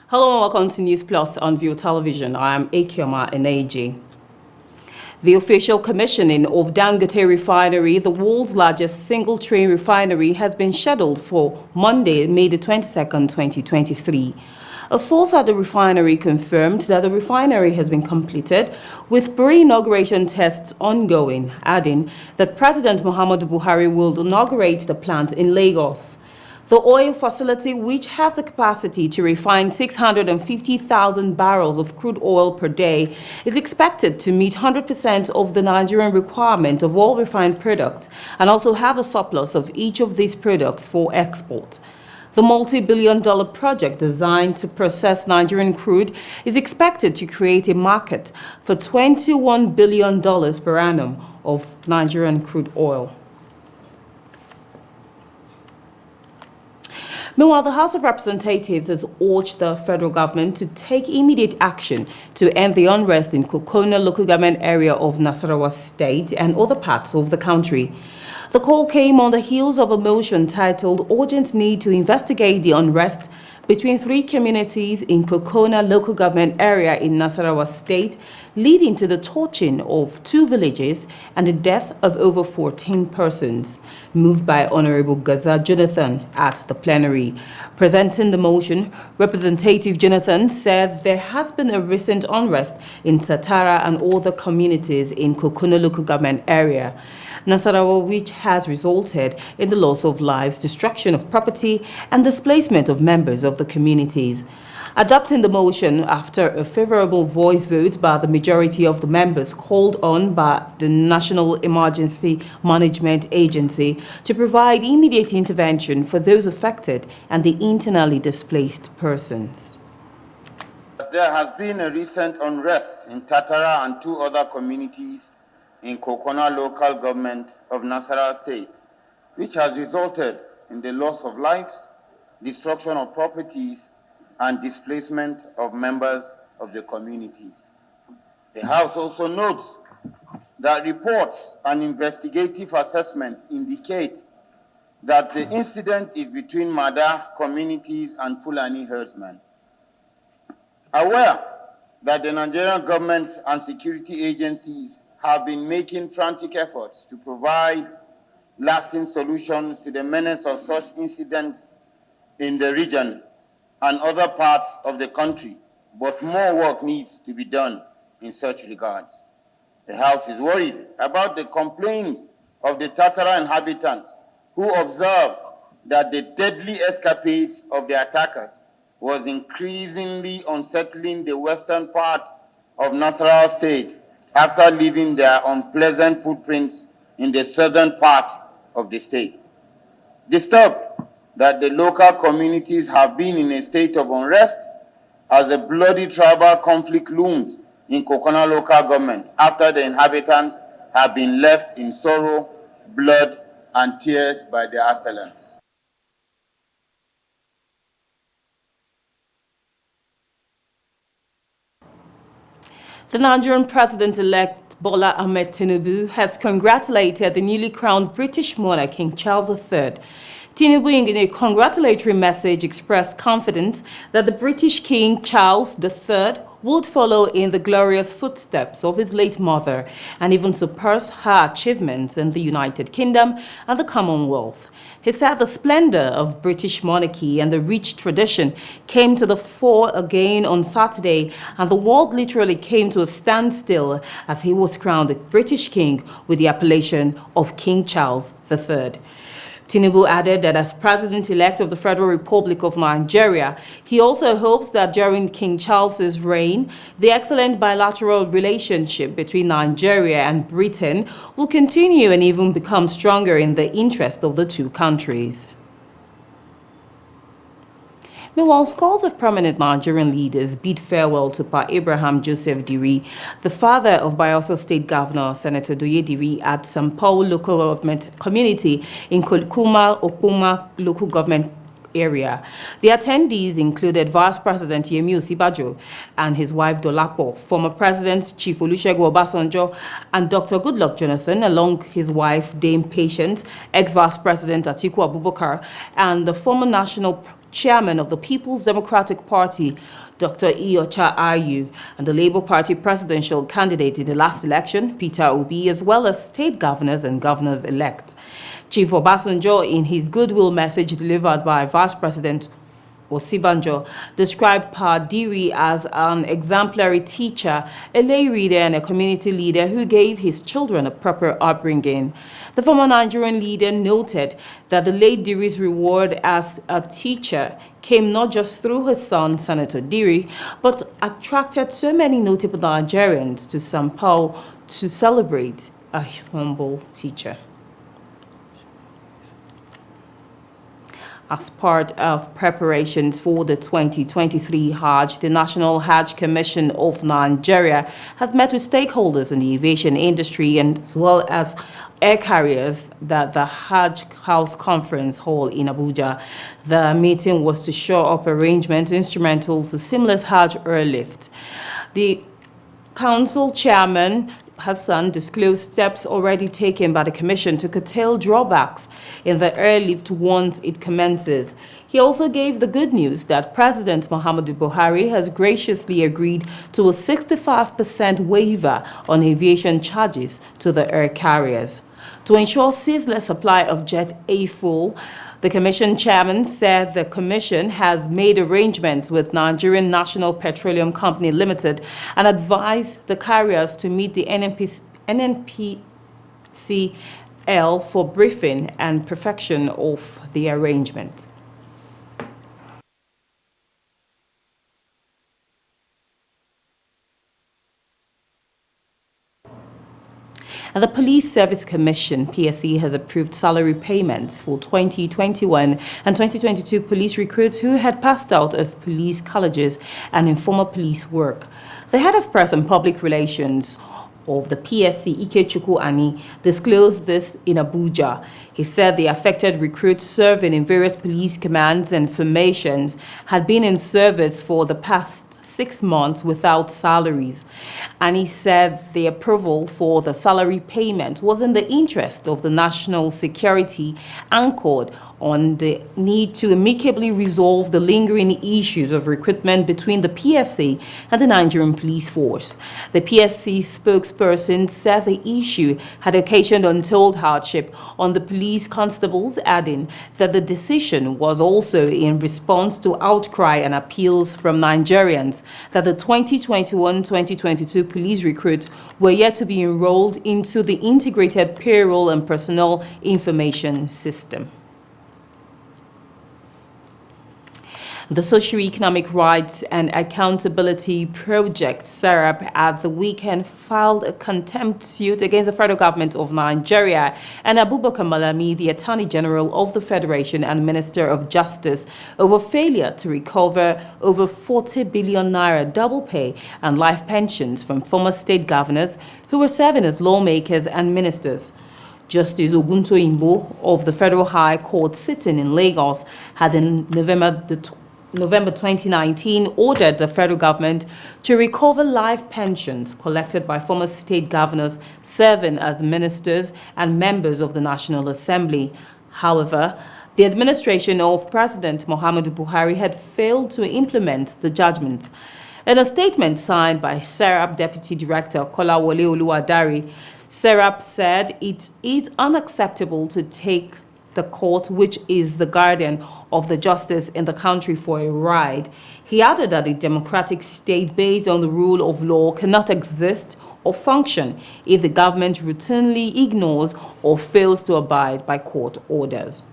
Hello and welcome to News Plus on View Television. I am Akioma Eneji. The official commissioning of Dangote Refinery, the world's largest single-train refinery, has been scheduled for Monday, May the 22nd, 2023. A source at the refinery confirmed that the refinery has been completed, with pre-inauguration tests ongoing, adding that President Muhammadu Buhari will inaugurate the plant in Lagos. The oil facility, which has the capacity to refine 650,000 barrels of crude oil per day, is expected to meet 100% of the Nigerian requirement of all refined products and also have a surplus of each of these products for export. The multi-billion-dollar project designed to process Nigerian crude is expected to create a market for $21 billion per annum of Nigerian crude oil. Meanwhile, the House of Representatives has urged the federal government to take immediate action to end the unrest in Kokona local government area of Nasarawa State and other parts of the country. The call came on the heels of a motion titled Urgent Need to Investigate the Unrest between three communities in Kokona local government area in Nasarawa State, leading to the torching of 2 villages and the death of over 14 persons, moved by Honorable Gaza Jonathan at the plenary. Presenting the motion, Representative Jonathan said there has been a recent unrest in Tatara and other communities in Kokona local government area, Nasarawa, which has resulted in the loss of lives, destruction of property, and displacement of members of the communities. Adopting the motion after a favorable voice vote by the majority of the members called on by the National Emergency Management Agency to provide immediate intervention for those affected and the internally displaced persons. There has been a recent unrest in Tatara and 2 other communities in Kokona local government of Nasarawa State, which has resulted in the loss of lives, destruction of properties, and displacement of members of the communities. The House also notes that reports and investigative assessments indicate that the incident is between Mada communities and Fulani herdsmen. Aware that the Nigerian government and security agencies have been making frantic efforts to provide lasting solutions to the menace of such incidents in the region and other parts of the country, but more work needs to be done in such regards. The House is worried about the complaints of the Tatara inhabitants who observe that the deadly escapades of the attackers was increasingly unsettling the western part of Nasarawa State after leaving their unpleasant footprints in the southern part of the state. Disturbed that the local communities have been in a state of unrest as a bloody tribal conflict looms in Kokona local government after the inhabitants have been left in sorrow, blood, and tears by their assailants. The Nigerian President-elect Bola Ahmed Tinubu has congratulated the newly crowned British monarch King Charles III. Tinubu, in a congratulatory message, expressed confidence that the British King Charles III would follow in the glorious footsteps of his late mother and even surpass her achievements in the United Kingdom and the Commonwealth. He said the splendor of British monarchy and the rich tradition came to the fore again on Saturday, and the world literally came to a standstill as he was crowned the British king with the appellation of King Charles III. Tinubu added that as president-elect of the Federal Republic of Nigeria, he also hopes that during King Charles's reign, the excellent bilateral relationship between Nigeria and Britain will continue and even become stronger in the interest of the two countries. Meanwhile, scores of prominent Nigerian leaders bid farewell to Pa Abraham Joseph Diri, the father of Bayelsa State Governor Senator Doye Diri, at Sampo local government community in Kolkuma Opoma local government area. The attendees included Vice President Yemi Osibajo and his wife Dolapo, former President Chief Olusegun Obasanjo, and Dr. Goodluck Jonathan, along his wife Dame Patience, ex-Vice President Atiku Abubakar, and the former National Chairman of the People's Democratic Party, Dr. Iyocha Ayu, and the Labour Party presidential candidate in the last election, Peter Obi, as well as state governors and governors-elect. Chief Obasanjo, in his goodwill message delivered by Vice President Osibanjo, described Padiri as an exemplary teacher, a lay reader, and a community leader who gave his children a proper upbringing. The former Nigerian leader noted that the late Diri's reward as a teacher came not just through his son, Senator Diri, but attracted so many notable Nigerians to St. Paul to celebrate a humble teacher. As part of preparations for the 2023 Hajj, the National Hajj Commission of Nigeria has met with stakeholders in the aviation industry and as well as air carriers at the Hajj House Conference Hall in Abuja. The meeting was to shore up arrangements instrumental to seamless Hajj airlift. The council chairman Hassan disclosed steps already taken by the Commission to curtail drawbacks in the airlift once it commences. He also gave the good news that President Muhammadu Buhari has graciously agreed to a 65% waiver on aviation charges to the air carriers. To ensure ceaseless supply of Jet A fuel, the Commission chairman said the Commission has made arrangements with Nigerian National Petroleum Company Limited and advised the carriers to meet the NNPCL for briefing and perfection of the arrangement. And the Police Service Commission, PSC, has approved salary payments for 2021 and 2022 police recruits who had passed out of police colleges and informal police work. The head of press and public relations of the PSC, Ikechukwu Ani, disclosed this in Abuja. He said the affected recruits serving in various police commands and formations had been in service for the past 6 months without salaries. And he said the approval for the salary payment was in the interest of the national security, anchored on the need to amicably resolve the lingering issues of recruitment between the PSC and the Nigerian police force. The PSC spokesperson said the issue had occasioned untold hardship on the police constables, adding that the decision was also in response to outcry and appeals from Nigerians that the 2021-2022 police recruits were yet to be enrolled into the integrated payroll and personnel information system. The Socio-Economic Rights and Accountability Project, SERAP, at the weekend filed a contempt suit against the federal government of Nigeria and Abubakar Malami, the Attorney General of the Federation and Minister of Justice, over failure to recover over 40 billion naira double pay and life pensions from former state governors who were serving as lawmakers and ministers. Justice Ogunto Imbo of the Federal High Court sitting in Lagos had in November 2019 ordered the federal government to recover life pensions collected by former state governors serving as ministers and members of the National Assembly. However, the administration of President Muhammadu Buhari had failed to implement the judgment. In a statement signed by SERAP Deputy Director Kolawole Oluwadari, SERAP said it is unacceptable to take the court, which is the guardian of the justice in the country, for a ride. He added that a democratic state based on the rule of law cannot exist or function if the government routinely ignores or fails to abide by court orders.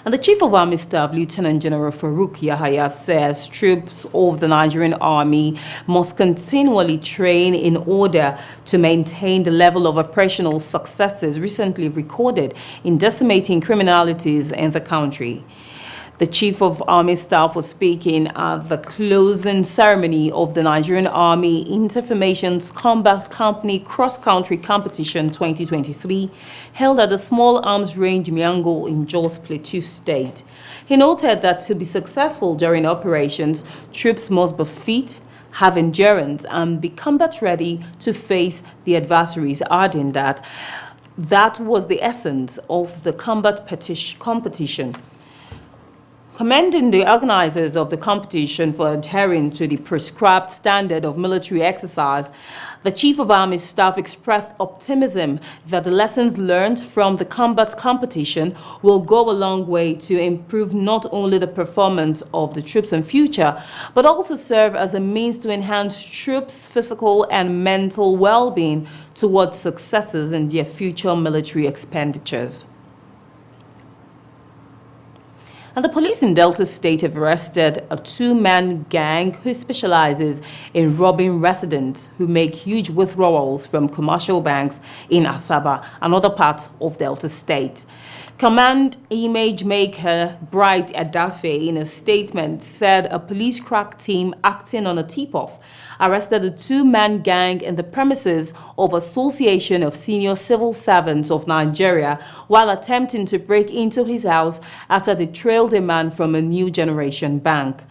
And the Chief of Army Staff, Lieutenant General Farouk Yahaya, says troops of the Nigerian Army must continually train in order to maintain the level of operational successes recently recorded in decimating criminalities in the country. The Chief of Army Staff was speaking at the closing ceremony of the Nigerian Army Interformations Combat Company Cross-Country Competition 2023, held at the Small Arms Range Miango in Jos Plateau State. He noted that to be successful during operations, troops must be fit, have endurance, and be combat ready to face the adversaries, adding that was the essence of the combat competition. Commending the organizers of the competition for adhering to the prescribed standard of military exercise, the Chief of Army Staff expressed optimism that the lessons learned from the combat competition will go a long way to improve not only the performance of the troops in future, but also serve as a means to enhance troops' physical and mental well-being towards successes in their future military expenditures. And the police in Delta State have arrested a two-man gang who specializes in robbing residents who make huge withdrawals from commercial banks in Asaba and other parts of Delta State. Command Image Maker Bright Adafe, in a statement, said a police crack team acting on a tip-off arrested a two-man gang in the premises of Association of Senior Civil Servants of Nigeria while attempting to break into his house after they trailed a man from a New Generation bank.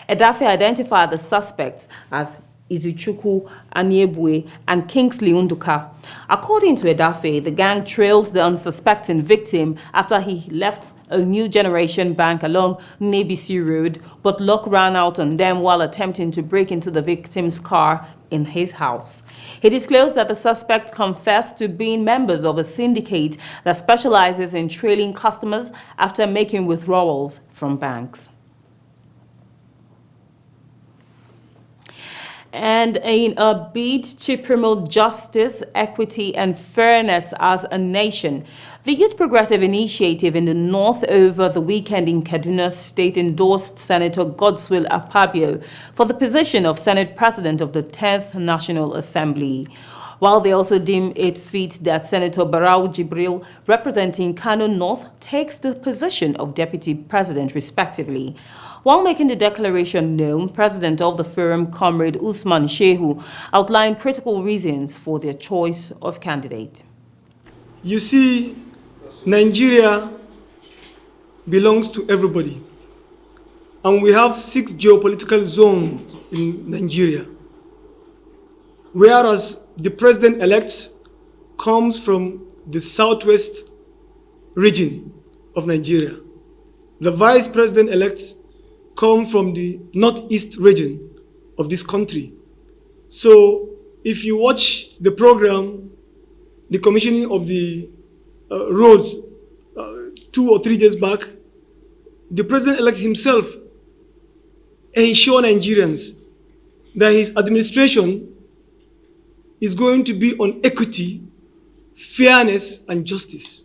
Adafe identified the suspects as Izuchukwu Aniebwe and Kingsley Unduka. According to Edafe, the gang trailed the unsuspecting victim after he left a New Generation bank along Nebisi Road, but luck ran out on them while attempting to break into the victim's car in his house. He disclosed that the suspect confessed to being members of a syndicate that specializes in trailing customers after making withdrawals from banks. And in a bid to promote justice, equity, and fairness as a nation, the Youth Progressive Initiative in the North over the weekend in Kaduna State endorsed Senator Godswill Akpabio for the position of Senate President of the 10th National Assembly, while they also deem it fit that Senator Barau Jibril, representing Kano North, takes the position of Deputy President, respectively. While making the declaration known, President of the Forum, Comrade Usman Shehu, outlined critical reasons for their choice of candidate. You see, Nigeria belongs to everybody. And we have 6 geopolitical zones in Nigeria. Whereas the president-elect comes from the southwest region of Nigeria. The vice president-elect come from the northeast region of this country. So if you watch the program, the commissioning of the roads 2 or 3 days back, the president-elect himself ensured Nigerians that his administration is going to be on equity, fairness, and justice.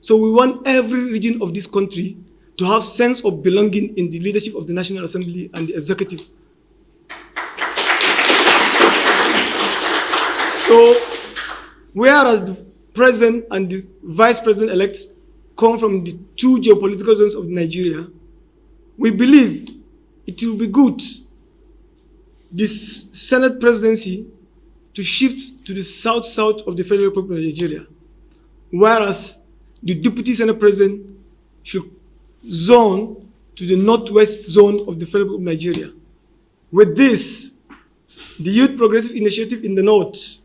So we want every region of this country to have sense of belonging in the leadership of the National Assembly and the executive. So, whereas the president and the vice president-elect come from the 2 geopolitical zones of Nigeria, we believe it will be good, this Senate presidency, to shift to the south-south of the Federal Republic of Nigeria, whereas the Deputy Senate President should zone to the northwest zone of the Federal Republic of Nigeria. With this, the Youth Progressive Initiative in the North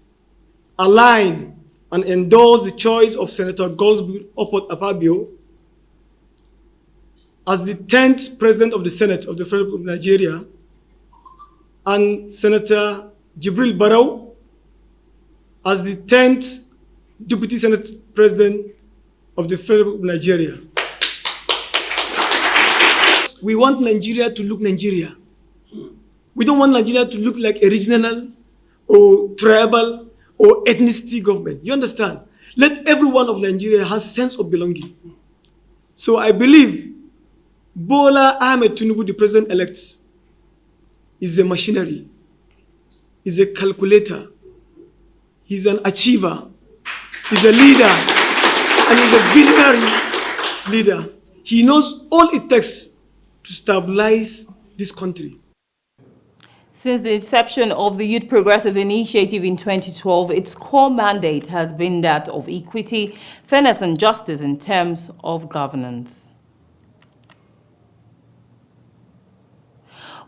align and endorse the choice of Senator Godswill Akpabio as the 10th President of the Senate of the Federal Republic of Nigeria, and Senator Jibril Barau as the 10th Deputy Senate President of the Federal Republic of Nigeria. We want Nigeria to look Nigeria. We don't want Nigeria to look like a regional or tribal or ethnicity government. You understand? Let everyone of Nigeria has sense of belonging. So I believe Bola Ahmed Tinubu, the president-elect, is a machinery, is a calculator, he's an achiever, he's a leader, and he's a visionary leader. He knows all it takes to stabilize this country. Since the inception of the Youth Progressive Initiative in 2012, its core mandate has been that of equity, fairness, and justice in terms of governance.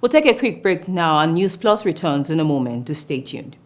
We'll take a quick break now, and News Plus returns in a moment. To stay tuned.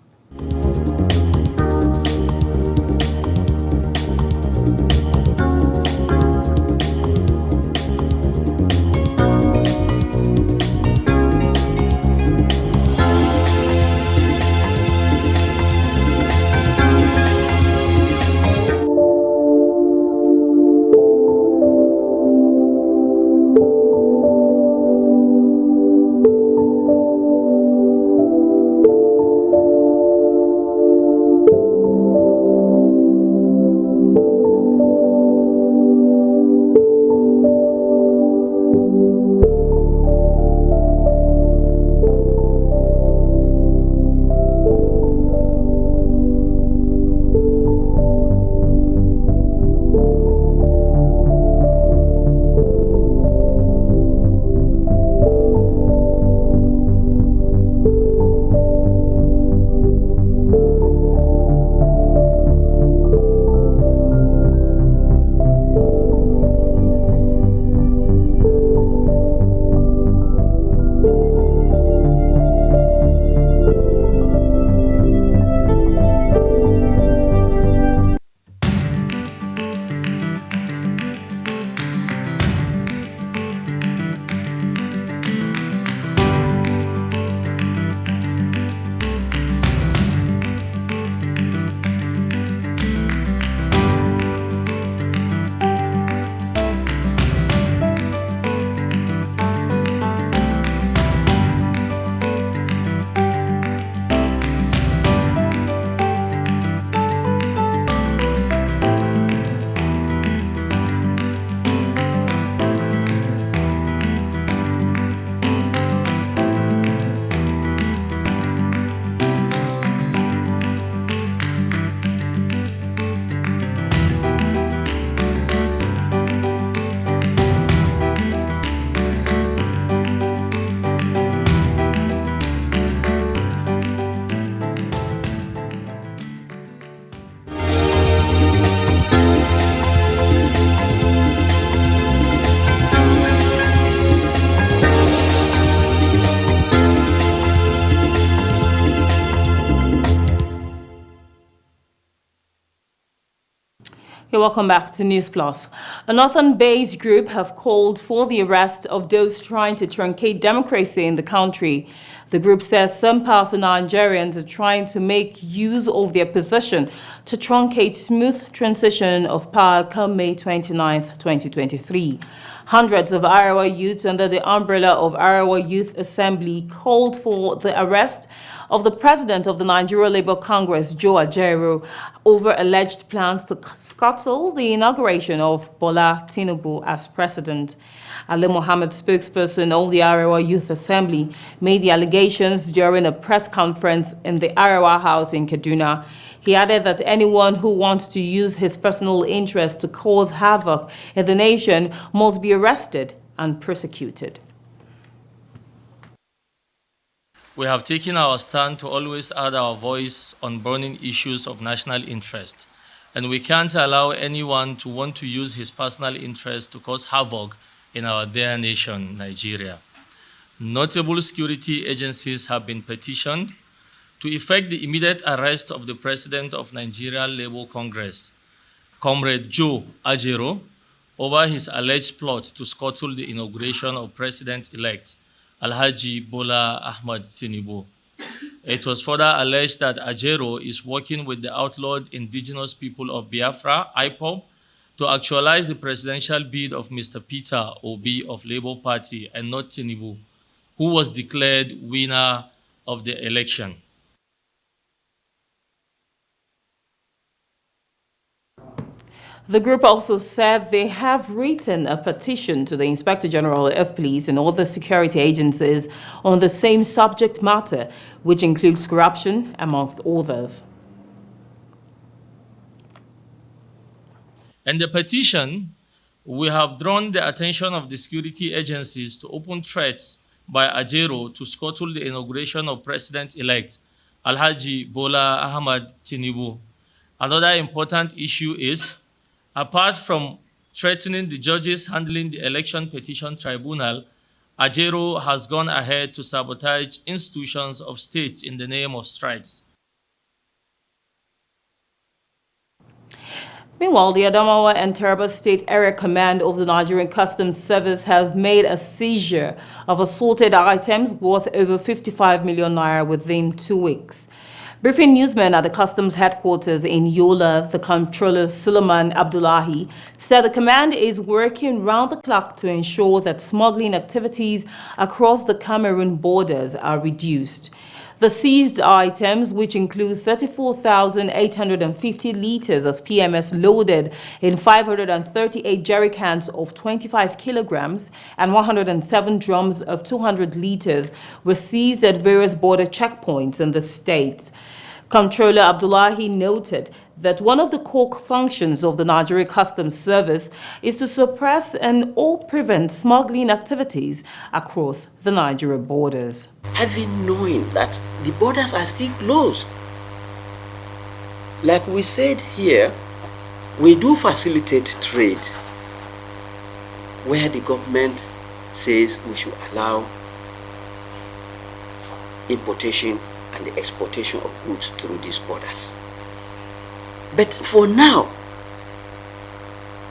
Okay, welcome back to News Plus. A northern-based group have called for the arrest of those trying to truncate democracy in the country. The group says some powerful Nigerians are trying to make use of their position to truncate smooth transition of power come May 29, 2023. Hundreds of Arawa youths under the umbrella of Arawa Youth Assembly called for the arrest of the president of the Nigeria Labour Congress, Joe Ajaero, over alleged plans to scuttle the inauguration of Bola Tinubu as president. Ali Mohammed, spokesperson of the Arawa Youth Assembly, made the allegations during a press conference in the Arawa House in Kaduna. He added that anyone who wants to use his personal interest to cause havoc in the nation must be arrested and prosecuted. We have taken our stand to always add our voice on burning issues of national interest, and we can't allow anyone to want to use his personal interest to cause havoc in our dear nation, Nigeria. Notable security agencies have been petitioned to effect the immediate arrest of the president of Nigeria Labour Congress, Comrade Joe Ajaero, over his alleged plot to scuttle the inauguration of President-elect Alhaji Bola Ahmed Tinubu. It was further alleged that Ajaero is working with the outlawed indigenous people of Biafra, IPOB, to actualize the presidential bid of Mr. Peter Obi of Labour Party and not Tinubu, who was declared winner of the election. The group also said they have written a petition to the Inspector General of Police and other security agencies on the same subject matter, which includes corruption, amongst others. And the petition We have drawn the attention of the security agencies to open threats by Ajero to scuttle the inauguration of President-elect Alhaji Bola Ahmad Tinubu. Another important issue is, apart from threatening the judges handling the election petition tribunal, Ajero has gone ahead to sabotage institutions of state in the name of strikes. Meanwhile, the Adamawa and Taraba State Area Command of the Nigerian Customs Service have made a seizure of assorted items worth over 55 million naira within 2 weeks. Briefing newsmen at the customs headquarters in Yola, the Comptroller Suleiman Abdullahi said the command is working round the clock to ensure that smuggling activities across the Cameroon borders are reduced. The seized items, which include 34,850 liters of PMS loaded in 538 jerry cans of 25 kilograms and 107 drums of 200 liters, were seized at various border checkpoints in the state. Comptroller Abdullahi noted that one of the core functions of the Nigerian Customs Service is to suppress and or prevent smuggling activities across the Nigeria borders. Having knowing that the borders are still closed. Like we said here, we do facilitate trade where the government says we should allow importation and the exportation of goods through these borders. But for now,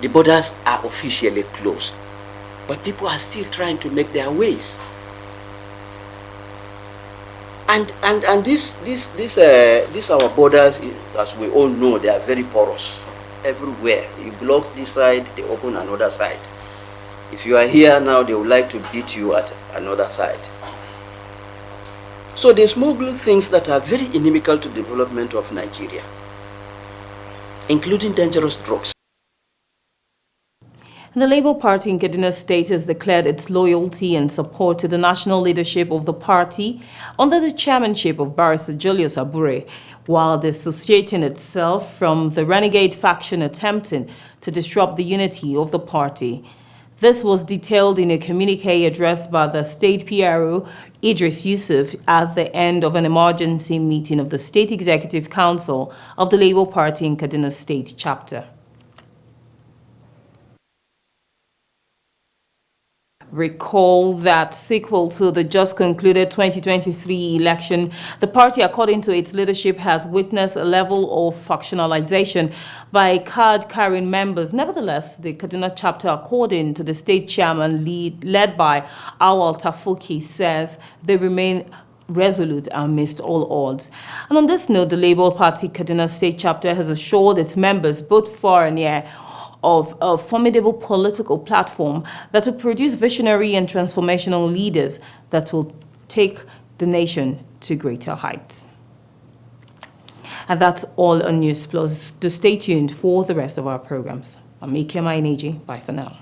the borders are officially closed, but people are still trying to make their ways. And this our borders, as we all know, they are very porous everywhere. You block this side, they open another side. If you are here now, they would like to beat you at another side. So they smuggle things that are very inimical to the development of Nigeria, including dangerous drugs. The Labour Party in Kaduna State has declared its loyalty and support to the national leadership of the party under the chairmanship of Barrister Julius Abure, while dissociating itself from the renegade faction attempting to disrupt the unity of the party. This was detailed in a communique addressed by the State PRO, Idris Yusuf, at the end of an emergency meeting of the State Executive Council of the Labour Party in Kaduna State chapter. Recall that sequel to the just concluded 2023 election, the party, according to its leadership, has witnessed a level of factionalization by card-carrying members. Nevertheless, the Kaduna chapter, according to the state chairman led by Awal Tafuki, says they remain resolute amidst all odds. And on this note, the Labour Party Kaduna State chapter has assured its members, both far and near, of a formidable political platform that will produce visionary and transformational leaders that will take the nation to greater heights. And that's all on News Plus. To stay tuned for the rest of our programs. I'm Ike Maineji. Bye for now.